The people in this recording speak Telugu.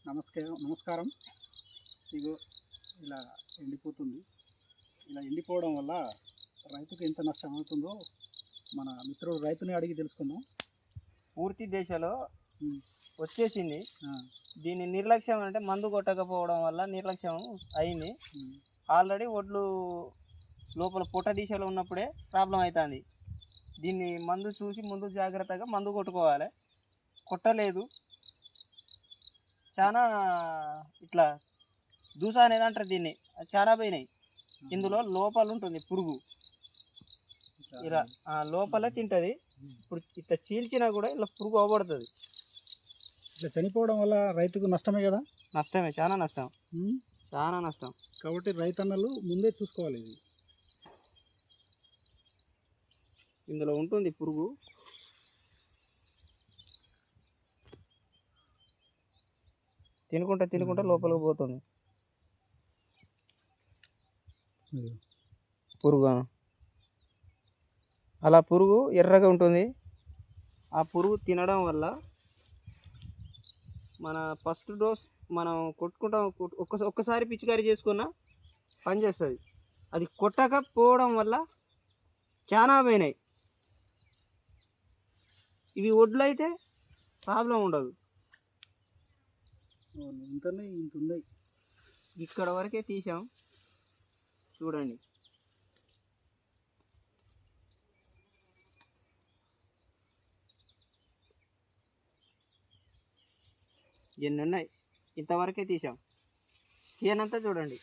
నమస్కారం. ఇగో ఇలా ఎండిపోతుంది. ఇలా ఎండిపోవడం వల్ల రైతుకు ఎంత నష్టం అవుతుందో మన మిత్రుడు రైతుని అడిగి తెలుసుకుందాం. పూర్తి దేశంలో ఉమ్, వచ్చేసింది. ఆ, దీన్ని నిర్లక్ష్యం అంటే మందు కొట్టకపోవడం వల్ల నిర్లక్ష్యం అయింది. ఉమ్, ఆల్రెడీ ఒడ్లు లోపల పొట్ట దిశలో ఉన్నప్పుడే ప్రాబ్లం అవుతుంది. దీన్ని మందు చూసి ముందు జాగ్రత్తగా మందు కొట్టుకోవాలి. కొట్టలేదు, చాలా ఇట్లా దూస అనేది అంటారు దీన్ని, చాలా పోయినాయి. ఇందులో లోపల ఉంటుంది పురుగు, ఇలా లోపలే తింటుంది. ఇప్పుడు ఇట్లా చీల్చినా కూడా ఇలా పురుగు అవబడుతుంది. ఇట్లా చనిపోవడం వల్ల రైతుకు నష్టమే కదా. నష్టమే, చాలా నష్టం, ఉమ్, చాలా నష్టం. కాబట్టి రైతన్నలు ముందే చూసుకోవాలి. ఇది ఇందులో ఉంటుంది పురుగు. తినుకుంటా లోపలికి పోతుంది పురుగు. అలా పురుగు ఎర్రగా ఉంటుంది. ఆ పురుగు తినడం వల్ల మన ఫస్ట్ డోస్ మనం కొట్టుకుంటాం, ఒక్కసారి పిచికారీ చేసుకున్నా పనిచేస్తుంది. అది కొట్టకపోవడం వల్ల చాలా పోయినాయి. ఇవి ఒడ్లు అయితే ప్రాబ్లం ఉండదు. ఇంత ఉన్నాయి. ఇక్కడ వరకే తీసాం, చూడండి. ఎన్ని ఉన్నాయి, ఇంతవరకే తీసాం. చేనంతా చూడండి.